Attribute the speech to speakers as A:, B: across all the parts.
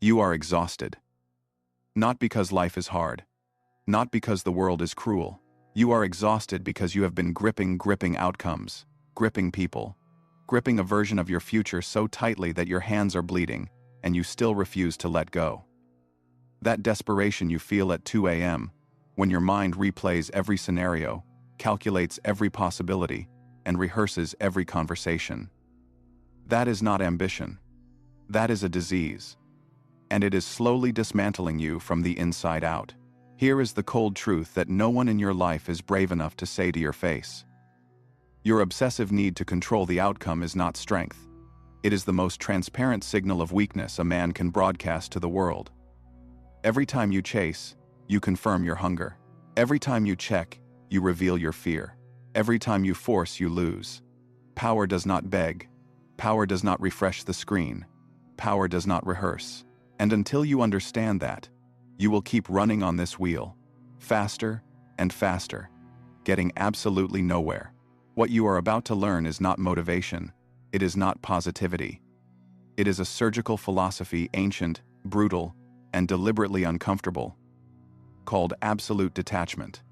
A: You are exhausted. Not because life is hard. Not because the world is cruel. You are exhausted because you have been gripping outcomes, gripping people, gripping a version of your future so tightly that your hands are bleeding, and you still refuse to let go. That desperation you feel at 2 a.m., when your mind replays every scenario, calculates every possibility, and rehearses every conversation. That is not ambition. That is a disease. And it is slowly dismantling you from the inside out. Here is the cold truth that no one in your life is brave enough to say to your face. Your obsessive need to control the outcome is not strength. It is the most transparent signal of weakness a man can broadcast to the world. Every time you chase, you confirm your hunger. Every time you check, you reveal your fear. Every time you force, you lose. Power does not beg. Power does not refresh the screen. Power does not rehearse. And until you understand that, you will keep running on this wheel, faster and faster, getting absolutely nowhere. What you are about to learn is not motivation. It is not positivity. It is a surgical philosophy, ancient, brutal, and deliberately uncomfortable, called absolute detachment.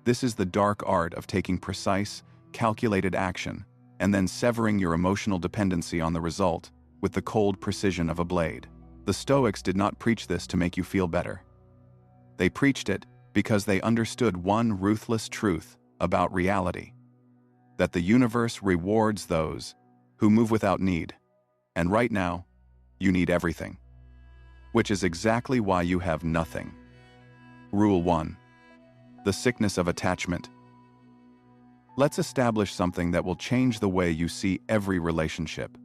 A: This is the dark art of taking precise, calculated action and then severing your emotional dependency on the result with the cold precision of a blade. The Stoics did not preach this to make you feel better. They preached it because they understood one ruthless truth about reality: that the universe rewards those who move without need. And right now, you need everything. Which is exactly why you have nothing. Rule 1. The sickness of attachment. Let's establish something that will change the way you see every relationship,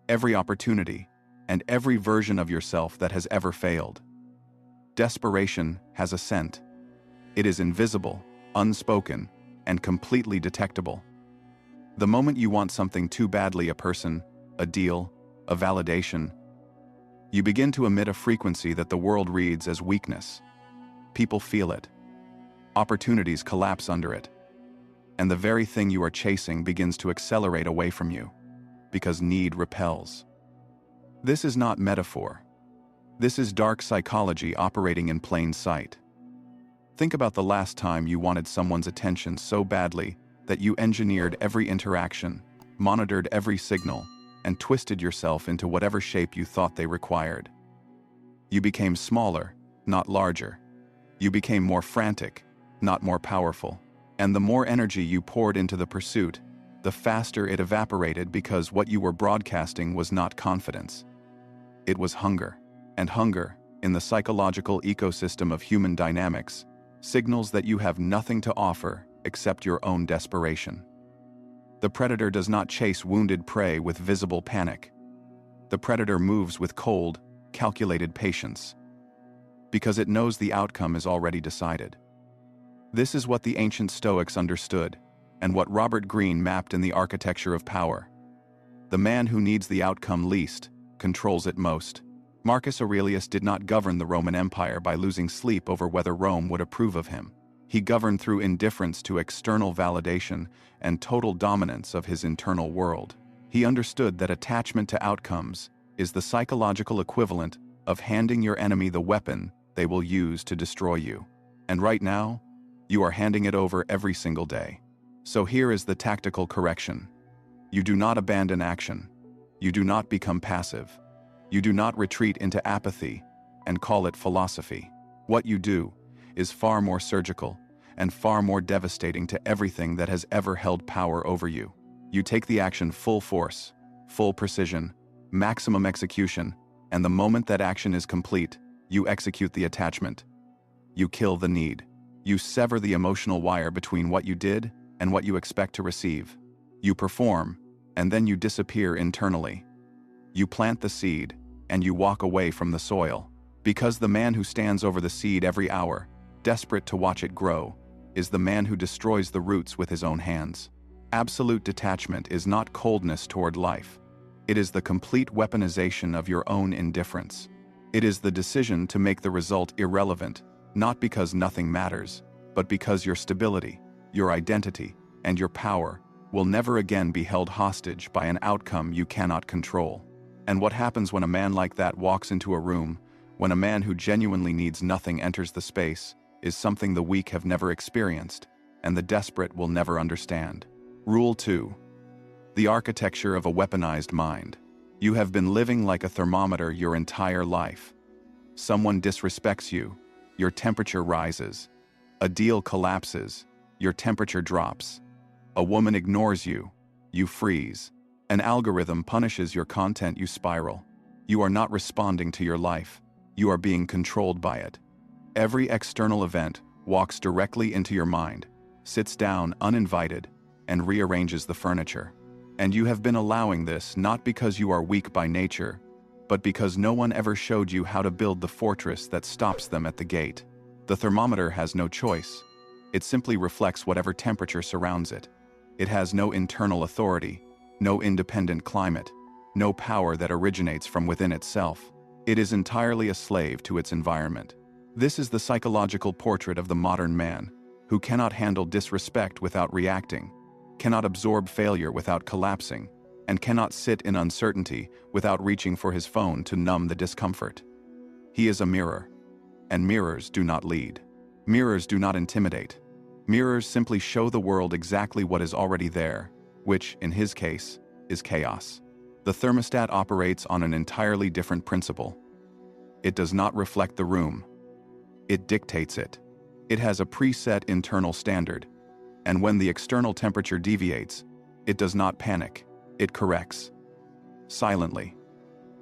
A: every opportunity, and every version of yourself that has ever failed. Desperation has a scent. It is invisible, unspoken, and completely detectable. The moment you want something too badly, a person, a deal, a validation, you begin to emit a frequency that the world reads as weakness. People feel it. Opportunities collapse under it. And the very thing you are chasing begins to accelerate away from you, because need repels. This is not metaphor. This is dark psychology operating in plain sight. Think about the last time you wanted someone's attention so badly that you engineered every interaction, monitored every signal, and twisted yourself into whatever shape you thought they required. You became smaller, not larger. You became more frantic, not more powerful. And the more energy you poured into the pursuit, the faster it evaporated, because what you were broadcasting was not confidence. It was hunger. And hunger, in the psychological ecosystem of human dynamics, signals that you have nothing to offer except your own desperation. The predator does not chase wounded prey with visible panic. The predator moves with cold, calculated patience, because it knows the outcome is already decided. This is what the ancient Stoics understood, and what Robert Greene mapped in The Architecture of Power. The man who needs the outcome least controls it most. Marcus Aurelius did not govern the Roman Empire by losing sleep over whether Rome would approve of him. He governed through indifference to external validation and total dominance of his internal world. He understood that attachment to outcomes is the psychological equivalent of handing your enemy the weapon they will use to destroy you. And right now, you are handing it over every single day. So here is the tactical correction. You do not abandon action. You do not become passive. You do not retreat into apathy and call it philosophy. What you do is far more surgical and far more devastating to everything that has ever held power over you. You take the action full force, full precision, maximum execution, and the moment that action is complete, you execute the attachment. You kill the need. You sever the emotional wire between what you did and what you expect to receive. You perform, and then you disappear internally. You plant the seed, and you walk away from the soil. Because the man who stands over the seed every hour, desperate to watch it grow, is the man who destroys the roots with his own hands. Absolute detachment is not coldness toward life. It is the complete weaponization of your own indifference. It is the decision to make the result irrelevant, not because nothing matters, but because your stability, your identity, and your power will never again be held hostage by an outcome you cannot control. And what happens when a man like that walks into a room, when a man who genuinely needs nothing enters the space, is something the weak have never experienced, and the desperate will never understand. Rule 2. The architecture of a weaponized mind. You have been living like a thermometer your entire life. Someone disrespects you, your temperature rises. A deal collapses, your temperature drops. A woman ignores you, you freeze. An algorithm punishes your content, you spiral. You are not responding to your life, you are being controlled by it. Every external event walks directly into your mind, sits down uninvited, and rearranges the furniture. And you have been allowing this not because you are weak by nature, but because no one ever showed you how to build the fortress that stops them at the gate. The thermometer has no choice. It simply reflects whatever temperature surrounds it. It has no internal authority, no independent climate, no power that originates from within itself. It is entirely a slave to its environment. This is the psychological portrait of the modern man, who cannot handle disrespect without reacting, cannot absorb failure without collapsing, and cannot sit in uncertainty without reaching for his phone to numb the discomfort. He is a mirror, and mirrors do not lead. Mirrors do not intimidate. Mirrors simply show the world exactly what is already there, which, in his case, is chaos. The thermostat operates on an entirely different principle. It does not reflect the room. It dictates it. It has a preset internal standard, and when the external temperature deviates, it does not panic. It corrects. Silently.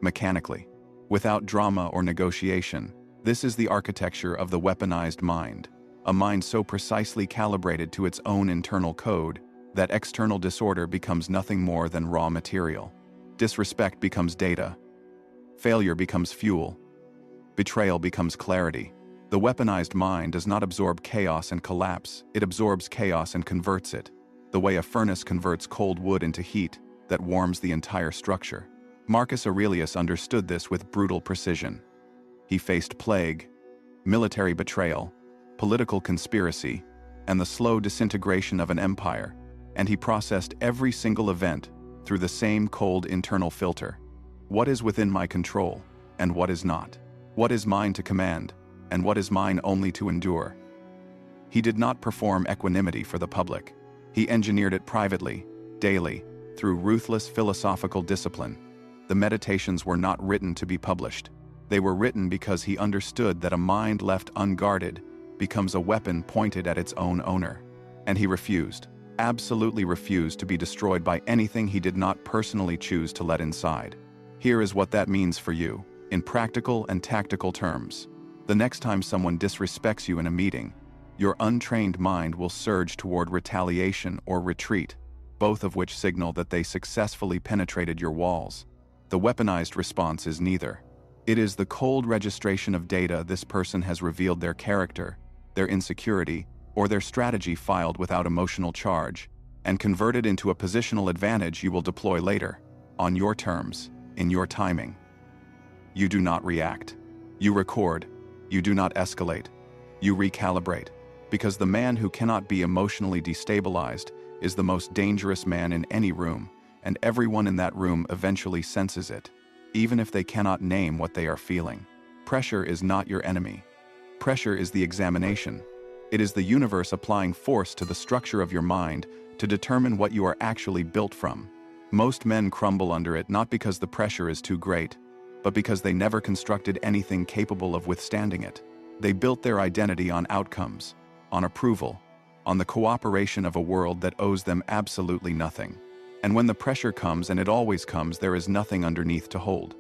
A: Mechanically. Without drama or negotiation. This is the architecture of the weaponized mind. A mind so precisely calibrated to its own internal code that external disorder becomes nothing more than raw material. Disrespect becomes data. Failure becomes fuel. Betrayal becomes clarity. The weaponized mind does not absorb chaos and collapse, it absorbs chaos and converts it, the way a furnace converts cold wood into heat that warms the entire structure. Marcus Aurelius understood this with brutal precision. He faced plague, military betrayal, political conspiracy, and the slow disintegration of an empire, and he processed every single event through the same cold internal filter. What is within my control, and what is not? What is mine to command, and what is mine only to endure? He did not perform equanimity for the public. He engineered it privately, daily, through ruthless philosophical discipline. The meditations were not written to be published. They were written because he understood that a mind left unguarded becomes a weapon pointed at its own owner. And he refused, absolutely refused, to be destroyed by anything he did not personally choose to let inside. Here is what that means for you, in practical and tactical terms. The next time someone disrespects you in a meeting, your untrained mind will surge toward retaliation or retreat, both of which signal that they successfully penetrated your walls. The weaponized response is neither. It is the cold registration of data. This person has revealed their character, their insecurity, or their strategy filed without emotional charge, and converted into a positional advantage you will deploy later, on your terms, in your timing. You do not react. You record. You do not escalate. You recalibrate. Because the man who cannot be emotionally destabilized is the most dangerous man in any room, and everyone in that room eventually senses it, even if they cannot name what they are feeling. Pressure is not your enemy. Pressure is the examination. It is the universe applying force to the structure of your mind to determine what you are actually built from. Most men crumble under it not because the pressure is too great, but because they never constructed anything capable of withstanding it. They built their identity on outcomes, on approval, on the cooperation of a world that owes them absolutely nothing. And when the pressure comes, and it always comes, there is nothing underneath to hold.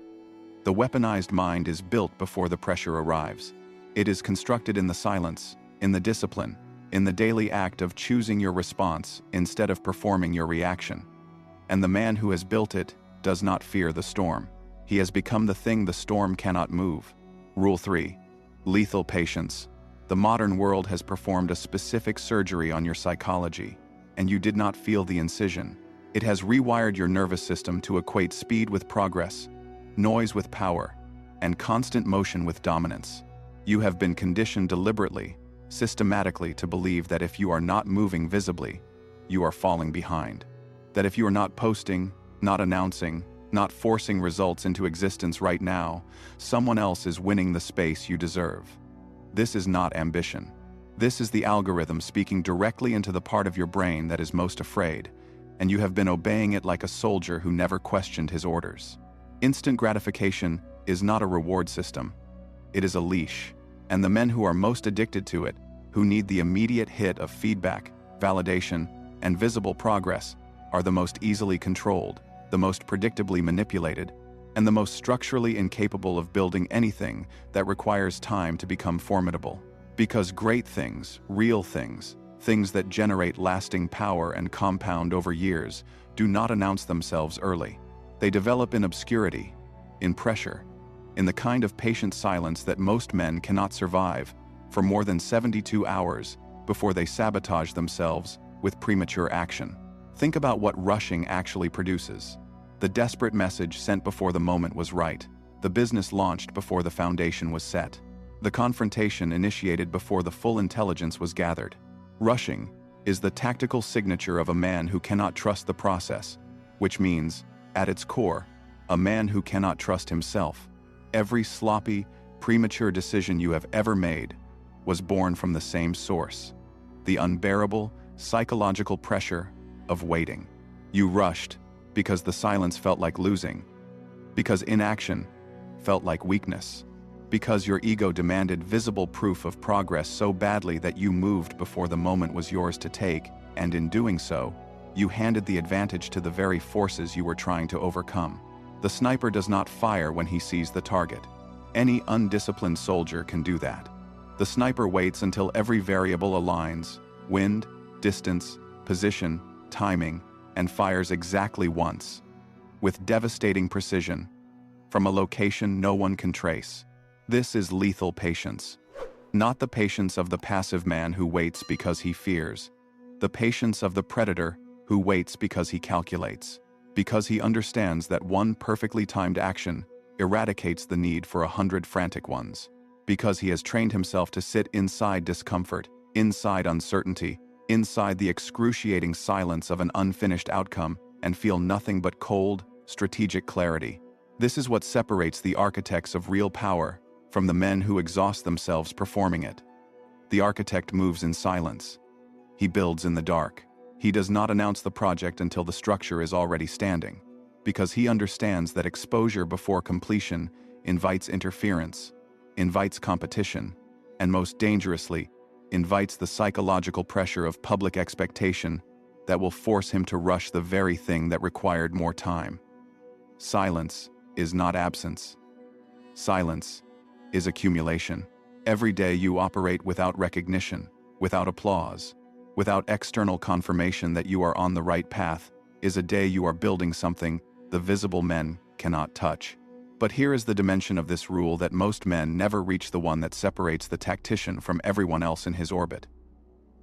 A: The weaponized mind is built before the pressure arrives. It is constructed in the silence, in the discipline, in the daily act of choosing your response instead of performing your reaction. And the man who has built it does not fear the storm. He has become the thing the storm cannot move. Rule 3. Lethal patience. The modern world has performed a specific surgery on your psychology, and you did not feel the incision. It has rewired your nervous system to equate speed with progress, noise with power, and constant motion with dominance. You have been conditioned deliberately, systematically, to believe that if you are not moving visibly, you are falling behind. That if you are not posting, not announcing, not forcing results into existence right now. Someone else is winning the space you deserve. This is not ambition. This is the algorithm speaking directly into the part of your brain that is most afraid, and you have been obeying it like a soldier who never questioned his orders. Instant gratification is not a reward system. It is a leash, and the men who are most addicted to it, who need the immediate hit of feedback, validation, and visible progress, are the most easily controlled, the most predictably manipulated, and the most structurally incapable of building anything that requires time to become formidable. Because great things, real things, things that generate lasting power and compound over years, do not announce themselves early. They develop in obscurity, in pressure, in the kind of patient silence that most men cannot survive for more than 72 hours before they sabotage themselves with premature action. Think about what rushing actually produces. The desperate message sent before the moment was right, the business launched before the foundation was set, the confrontation initiated before the full intelligence was gathered. Rushing is the tactical signature of a man who cannot trust the process, which means, at its core, a man who cannot trust himself. Every sloppy, premature decision you have ever made was born from the same source: the unbearable, psychological pressure of waiting. You rushed because the silence felt like losing, because inaction felt like weakness, because your ego demanded visible proof of progress so badly that you moved before the moment was yours to take, and in doing so, you handed the advantage to the very forces you were trying to overcome. The sniper does not fire when he sees the target. Any undisciplined soldier can do that. The sniper waits until every variable aligns: wind, distance, position, timing, and fires exactly once, with devastating precision, from a location no one can trace. This is lethal patience. Not the patience of the passive man who waits because he fears. The patience of the predator who waits because he calculates. Because he understands that one perfectly timed action eradicates the need for 100 frantic ones. Because he has trained himself to sit inside discomfort, inside uncertainty, inside the excruciating silence of an unfinished outcome, and feel nothing but cold, strategic clarity. This is what separates the architects of real power from the men who exhaust themselves performing it. The architect moves in silence. He builds in the dark. He does not announce the project until the structure is already standing, because he understands that exposure before completion invites interference, invites competition, and most dangerously, invites the psychological pressure of public expectation that will force him to rush the very thing that required more time. Silence is not absence. Silence is accumulation. Every day you operate without recognition, without applause, without external confirmation that you are on the right path, is a day you are building something the visible men cannot touch. But here is the dimension of this rule that most men never reach: the one that separates the tactician from everyone else in his orbit.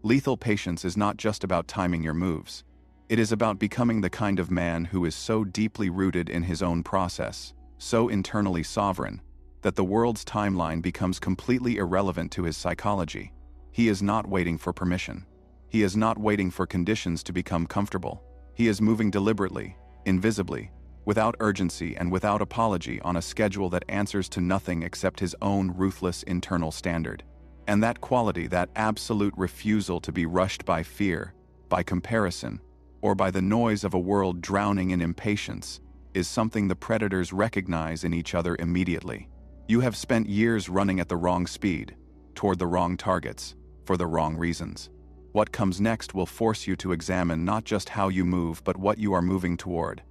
A: Lethal patience is not just about timing your moves. It is about becoming the kind of man who is so deeply rooted in his own process, so internally sovereign, that the world's timeline becomes completely irrelevant to his psychology. He is not waiting for permission. He is not waiting for conditions to become comfortable. He is moving deliberately, invisibly, without urgency and without apology, on a schedule that answers to nothing except his own ruthless internal standard. And that quality, that absolute refusal to be rushed by fear, by comparison, or by the noise of a world drowning in impatience, is something the predators recognize in each other immediately. You have spent years running at the wrong speed, toward the wrong targets, for the wrong reasons. What comes next will force you to examine not just how you move but what you are moving toward,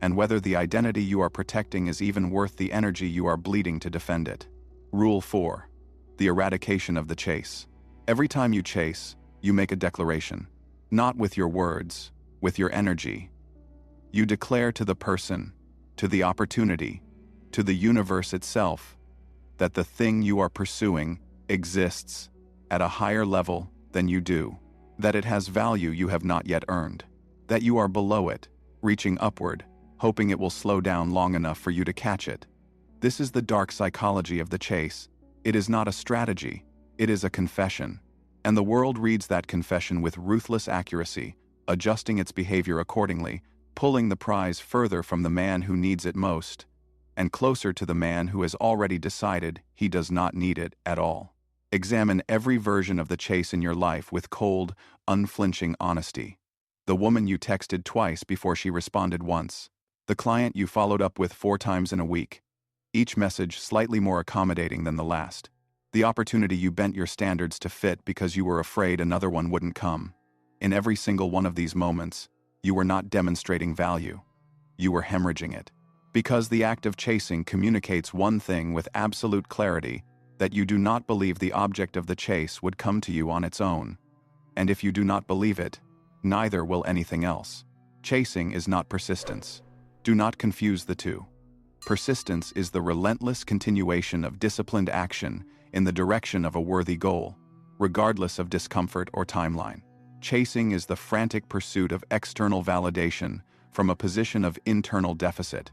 A: and whether the identity you are protecting is even worth the energy you are bleeding to defend it. Rule 4. The eradication of the chase. Every time you chase, you make a declaration. Not with your words, with your energy. You declare to the person, to the opportunity, to the universe itself, that the thing you are pursuing exists at a higher level than you do, that it has value you have not yet earned, that you are below it, reaching upward, hoping it will slow down long enough for you to catch it. This is the dark psychology of the chase. It is not a strategy, it is a confession. And the world reads that confession with ruthless accuracy, adjusting its behavior accordingly, pulling the prize further from the man who needs it most, and closer to the man who has already decided he does not need it at all. Examine every version of the chase in your life with cold, unflinching honesty. The woman you texted twice before she responded once. The client you followed up with 4 times in a week. Each message slightly more accommodating than the last. The opportunity you bent your standards to fit because you were afraid another one wouldn't come. In every single one of these moments, you were not demonstrating value. You were hemorrhaging it. Because the act of chasing communicates one thing with absolute clarity, that you do not believe the object of the chase would come to you on its own. And if you do not believe it, neither will anything else. Chasing is not persistence. Do not confuse the two. Persistence is the relentless continuation of disciplined action in the direction of a worthy goal, regardless of discomfort or timeline. Chasing is the frantic pursuit of external validation from a position of internal deficit.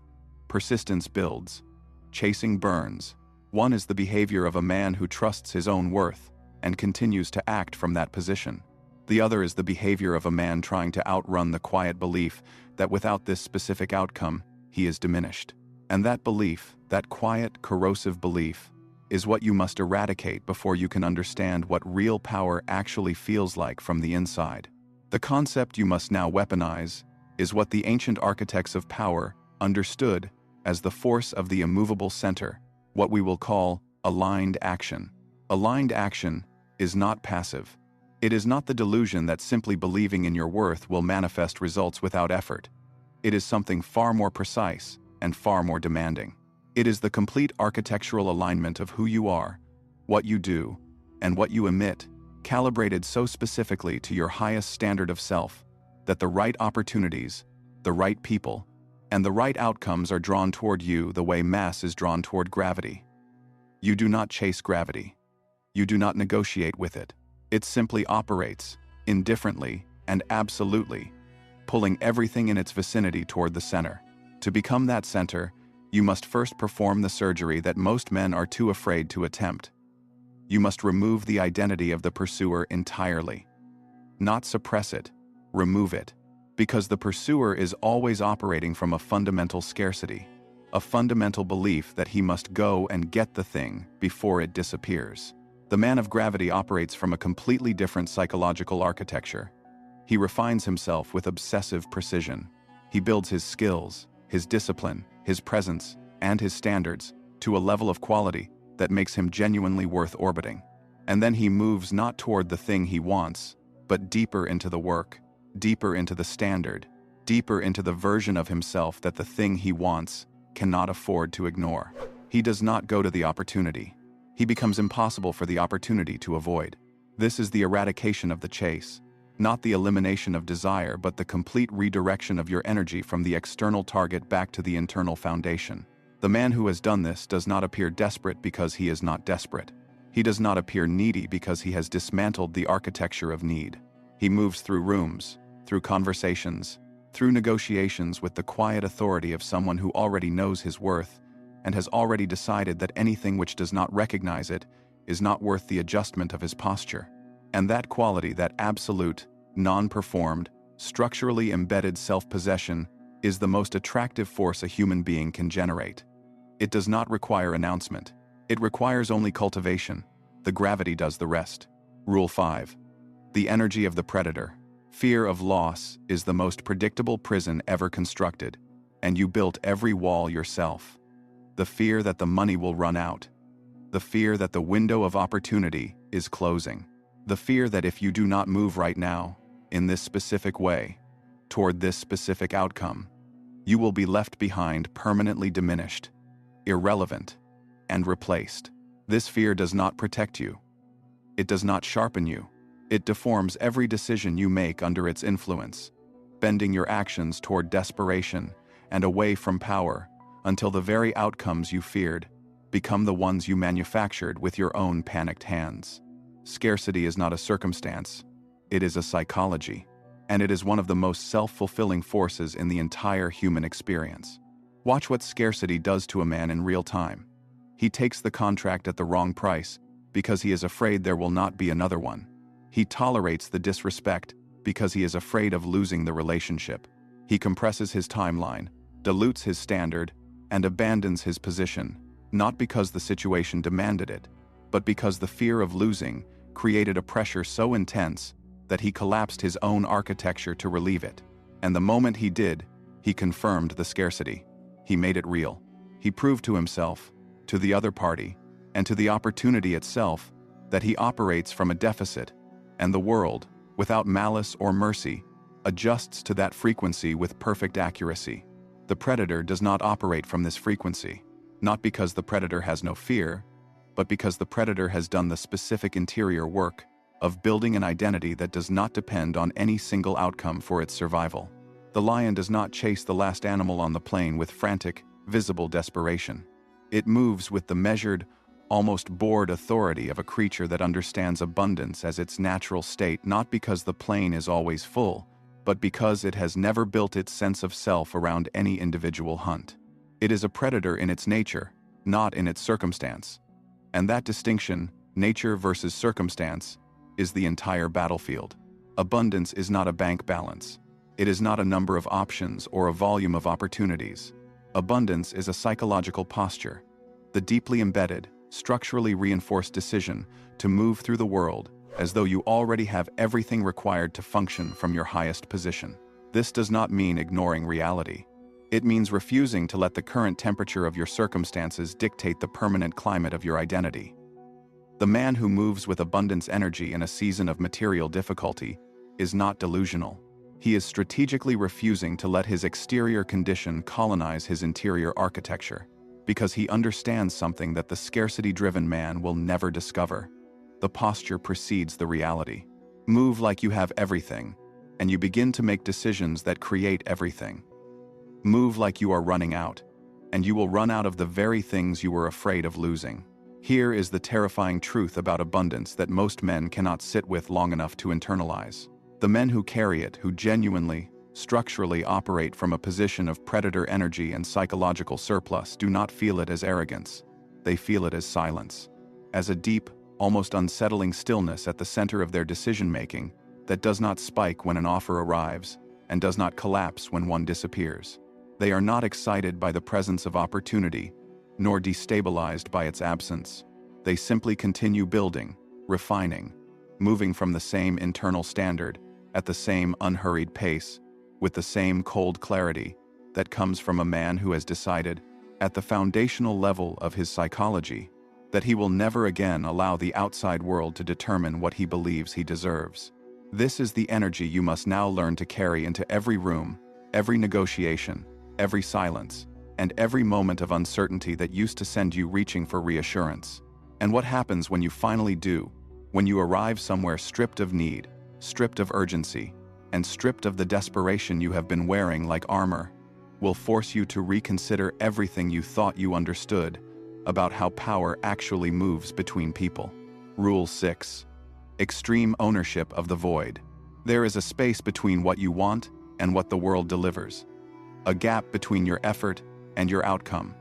A: Persistence builds. Chasing burns. One is the behavior of a man who trusts his own worth and continues to act from that position. The other is the behavior of a man trying to outrun the quiet belief that without this specific outcome, he is diminished. And that belief, that quiet, corrosive belief, is what you must eradicate before you can understand what real power actually feels like from the inside. The concept you must now weaponize is what the ancient architects of power understood as the force of the immovable center, what we will call aligned action. Aligned action is not passive. It is not the delusion that simply believing in your worth will manifest results without effort. It is something far more precise and far more demanding. It is the complete architectural alignment of who you are, what you do, and what you emit, calibrated so specifically to your highest standard of self that the right opportunities, the right people, and the right outcomes are drawn toward you the way mass is drawn toward gravity. You do not chase gravity. You do not negotiate with it. It simply operates, indifferently and absolutely, pulling everything in its vicinity toward the center. To become that center, you must first perform the surgery that most men are too afraid to attempt. You must remove the identity of the pursuer entirely. Not suppress it, remove it. Because the pursuer is always operating from a fundamental scarcity, a fundamental belief that he must go and get the thing before it disappears. The man of gravity operates from a completely different psychological architecture. He refines himself with obsessive precision. He builds his skills, his discipline, his presence, and his standards to a level of quality that makes him genuinely worth orbiting. And then he moves not toward the thing he wants, but deeper into the work, deeper into the standard, deeper into the version of himself that the thing he wants cannot afford to ignore. He does not go to the opportunity. He becomes impossible for the opportunity to avoid. This is the eradication of the chase, not the elimination of desire but the complete redirection of your energy from the external target back to the internal foundation. The man who has done this does not appear desperate because he is not desperate. He does not appear needy because he has dismantled the architecture of need. He moves through rooms, through conversations, through negotiations with the quiet authority of someone who already knows his worth and has already decided that anything which does not recognize it is not worth the adjustment of his posture. And that quality, that absolute, non-performed, structurally embedded self-possession, is the most attractive force a human being can generate. It does not require announcement. It requires only cultivation. The gravity does the rest. Rule 5. The energy of the predator. Fear of loss is the most predictable prison ever constructed, and you built every wall yourself. The fear that the money will run out. The fear that the window of opportunity is closing. The fear that if you do not move right now, in this specific way, toward this specific outcome, you will be left behind, permanently diminished, irrelevant, and replaced. This fear does not protect you. It does not sharpen you. It deforms every decision you make under its influence, bending your actions toward desperation and away from power until the very outcomes you feared become the ones you manufactured with your own panicked hands. Scarcity is not a circumstance. It is a psychology, and it is one of the most self-fulfilling forces in the entire human experience. Watch what scarcity does to a man in real time. He takes the contract at the wrong price because he is afraid there will not be another one. He tolerates the disrespect because he is afraid of losing the relationship. He compresses his timeline, dilutes his standard, and abandons his position, not because the situation demanded it, but because the fear of losing created a pressure so intense that he collapsed his own architecture to relieve it. And the moment he did, he confirmed the scarcity. He made it real. He proved to himself, to the other party, and to the opportunity itself that he operates from a deficit, and the world, without malice or mercy, adjusts to that frequency with perfect accuracy. The predator does not operate from this frequency, not because the predator has no fear, but because the predator has done the specific interior work of building an identity that does not depend on any single outcome for its survival. The lion does not chase the last animal on the plain with frantic, visible desperation. It moves with the measured, almost bored authority of a creature that understands abundance as its natural state, not because the plain is always full, but because it has never built its sense of self around any individual hunt. It is a predator in its nature, not in its circumstance. And that distinction, nature versus circumstance, is the entire battlefield. Abundance is not a bank balance. It is not a number of options or a volume of opportunities. Abundance is a psychological posture, the deeply embedded, structurally reinforced decision to move through the world as though you already have everything required to function from your highest position. This does not mean ignoring reality. It means refusing to let the current temperature of your circumstances dictate the permanent climate of your identity. The man who moves with abundance energy in a season of material difficulty is not delusional. He is strategically refusing to let his exterior condition colonize his interior architecture, because he understands something that the scarcity-driven man will never discover. The posture precedes the reality. Move like you have everything, and you begin to make decisions that create everything. Move like you are running out, and you will run out of the very things you were afraid of losing. Here is the terrifying truth about abundance that most men cannot sit with long enough to internalize. The men who carry it, who genuinely, structurally operate from a position of predator energy and psychological surplus, do not feel it as arrogance. They feel it as silence, as a deep, almost unsettling stillness at the center of their decision-making that does not spike when an offer arrives and does not collapse when one disappears. They are not excited by the presence of opportunity, nor destabilized by its absence. They simply continue building, refining, moving from the same internal standard, at the same unhurried pace, with the same cold clarity that comes from a man who has decided, at the foundational level of his psychology, that he will never again allow the outside world to determine what he believes he deserves. This is the energy you must now learn to carry into every room, every negotiation, every silence, and every moment of uncertainty that used to send you reaching for reassurance. And what happens when you finally do, when you arrive somewhere stripped of need, stripped of urgency, and stripped of the desperation you have been wearing like armor, will force you to reconsider everything you thought you understood about how power actually moves between people. Rule 6. Extreme ownership of the void. There is a space between what you want and what the world delivers. A gap between your effort and your outcome.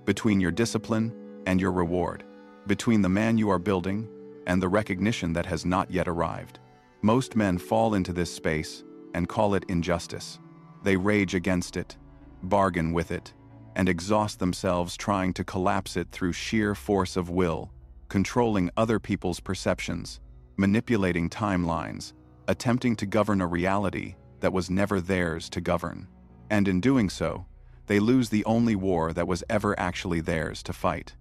A: Between your discipline and your reward. Between the man you are building and the recognition that has not yet arrived. Most men fall into this space and call it injustice. They rage against it, bargain with it, and exhaust themselves trying to collapse it through sheer force of will, controlling other people's perceptions, manipulating timelines, attempting to govern a reality that was never theirs to govern. And in doing so, they lose the only war that was ever actually theirs to fight.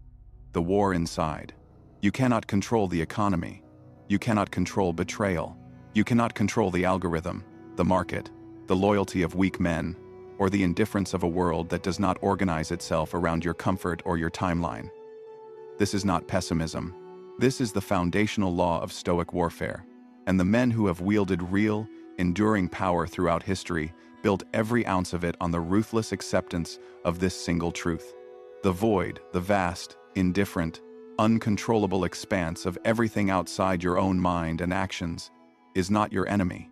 A: The war inside. You cannot control the economy. You cannot control betrayal. You cannot control the algorithm, the market, the loyalty of weak men, or the indifference of a world that does not organize itself around your comfort or your timeline. This is not pessimism. This is the foundational law of Stoic warfare, and the men who have wielded real, enduring power throughout history built every ounce of it on the ruthless acceptance of this single truth. The void, the vast, indifferent, uncontrollable expanse of everything outside your own mind and actions, is not your enemy.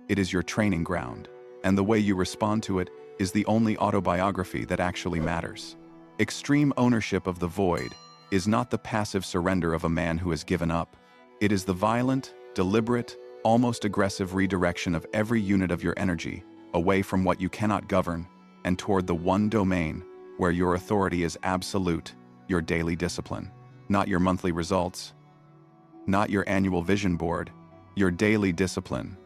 A: It is your training ground, and the way you respond to it is the only autobiography that actually matters. Extreme ownership of the void is not the passive surrender of a man who has given up. It is the violent, deliberate, almost aggressive redirection of every unit of your energy away from what you cannot govern, and toward the one domain where your authority is absolute, your daily discipline. Not your monthly results, not your annual vision board, your daily discipline.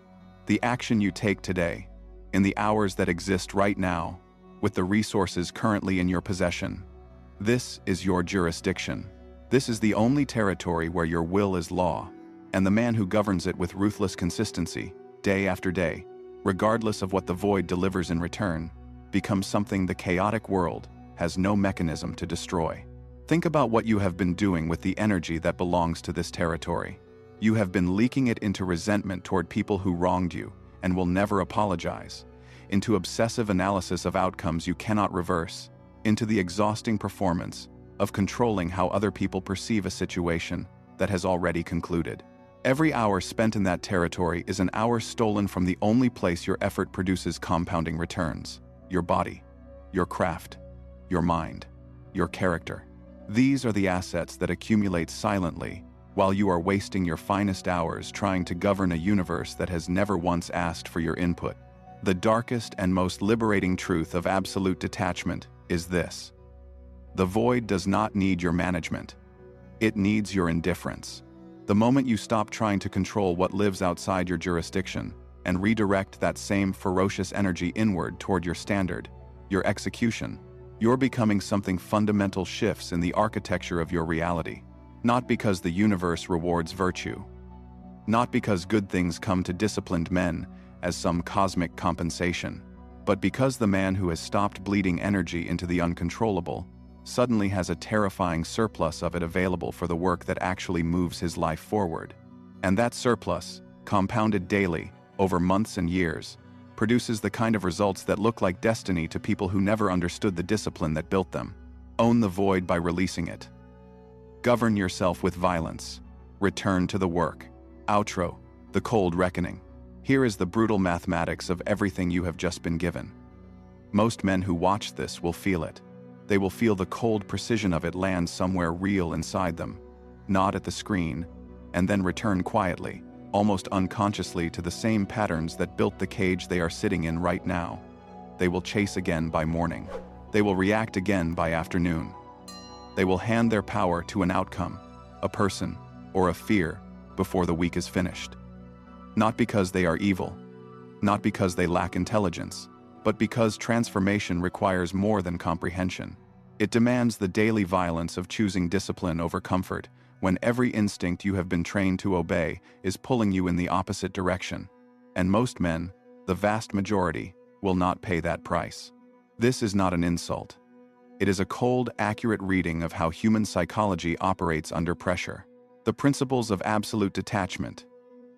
A: The action you take today, in the hours that exist right now, with the resources currently in your possession. This is your jurisdiction. This is the only territory where your will is law, and the man who governs it with ruthless consistency, day after day, regardless of what the void delivers in return, becomes something the chaotic world has no mechanism to destroy. Think about what you have been doing with the energy that belongs to this territory. You have been leaking it into resentment toward people who wronged you and will never apologize, into obsessive analysis of outcomes you cannot reverse, into the exhausting performance of controlling how other people perceive a situation that has already concluded. Every hour spent in that territory is an hour stolen from the only place your effort produces compounding returns: your body, your craft, your mind, your character. These are the assets that accumulate silently while you are wasting your finest hours trying to govern a universe that has never once asked for your input. The darkest and most liberating truth of absolute detachment is this: the void does not need your management. It needs your indifference. The moment you stop trying to control what lives outside your jurisdiction and redirect that same ferocious energy inward toward your standard, your execution, you're becoming something fundamental shifts in the architecture of your reality. Not because the universe rewards virtue, not because good things come to disciplined men as some cosmic compensation, but because the man who has stopped bleeding energy into the uncontrollable suddenly has a terrifying surplus of it available for the work that actually moves his life forward. And that surplus, compounded daily, over months and years, produces the kind of results that look like destiny to people who never understood the discipline that built them. Own the void by releasing it. Govern yourself with violence. Return to the work. Outro: the cold reckoning. Here is the brutal mathematics of everything you have just been given. Most men who watch this will feel it. They will feel the cold precision of it land somewhere real inside them, nod at the screen, and then return quietly, almost unconsciously, to the same patterns that built the cage they are sitting in right now. They will chase again by morning. They will react again by afternoon. They will hand their power to an outcome, a person, or a fear before the week is finished. Not because they are evil, not because they lack intelligence, but because transformation requires more than comprehension. It demands the daily violence of choosing discipline over comfort, when every instinct you have been trained to obey is pulling you in the opposite direction. And most men, the vast majority, will not pay that price. This is not an insult. It is a cold, accurate reading of how human psychology operates under pressure. The principles of absolute detachment,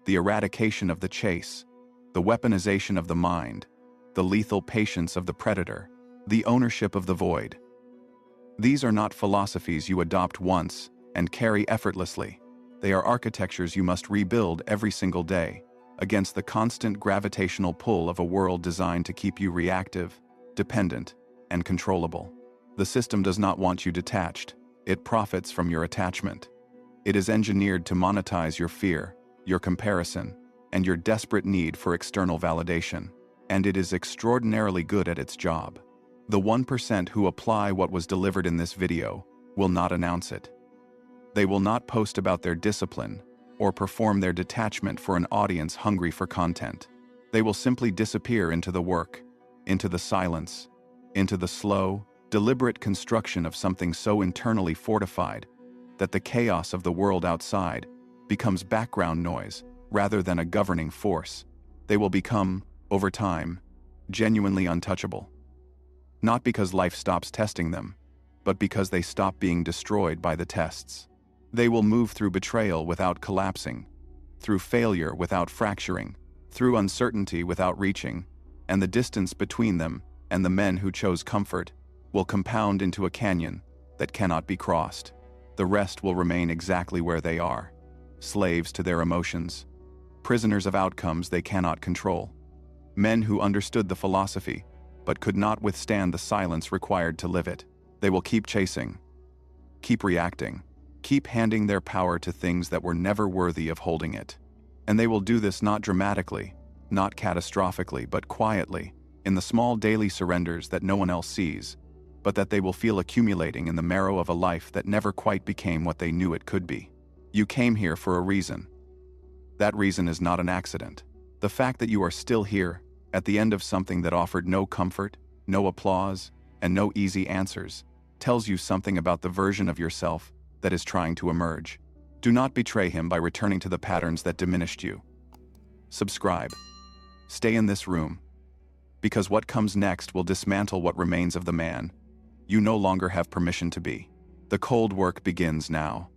A: the eradication of the chase, the weaponization of the mind, the lethal patience of the predator, the ownership of the void. These are not philosophies you adopt once and carry effortlessly. They are architectures you must rebuild every single day, against the constant gravitational pull of a world designed to keep you reactive, dependent, and controllable. The system does not want you detached. It profits from your attachment. It is engineered to monetize your fear, your comparison, and your desperate need for external validation. And it is extraordinarily good at its job. The 1% who apply what was delivered in this video will not announce it. They will not post about their discipline or perform their detachment for an audience hungry for content. They will simply disappear into the work, into the silence, into the slow, deliberate construction of something so internally fortified that the chaos of the world outside becomes background noise rather than a governing force. They will become, over time, genuinely untouchable. Not because life stops testing them, but because they stop being destroyed by the tests. They will move through betrayal without collapsing, through failure without fracturing, through uncertainty without reaching, and the distance between them and the men who chose comfort will compound into a canyon that cannot be crossed. The rest will remain exactly where they are, slaves to their emotions, prisoners of outcomes they cannot control. Men who understood the philosophy, but could not withstand the silence required to live it. They will keep chasing, keep reacting, keep handing their power to things that were never worthy of holding it. And they will do this not dramatically, not catastrophically, but quietly, in the small daily surrenders that no one else sees, but that they will feel accumulating in the marrow of a life that never quite became what they knew it could be. You came here for a reason. That reason is not an accident. The fact that you are still here, at the end of something that offered no comfort, no applause, and no easy answers, tells you something about the version of yourself that is trying to emerge. Do not betray him by returning to the patterns that diminished you. Subscribe. Stay in this room. Because what comes next will dismantle what remains of the man you no longer have permission to be. The cold work begins now.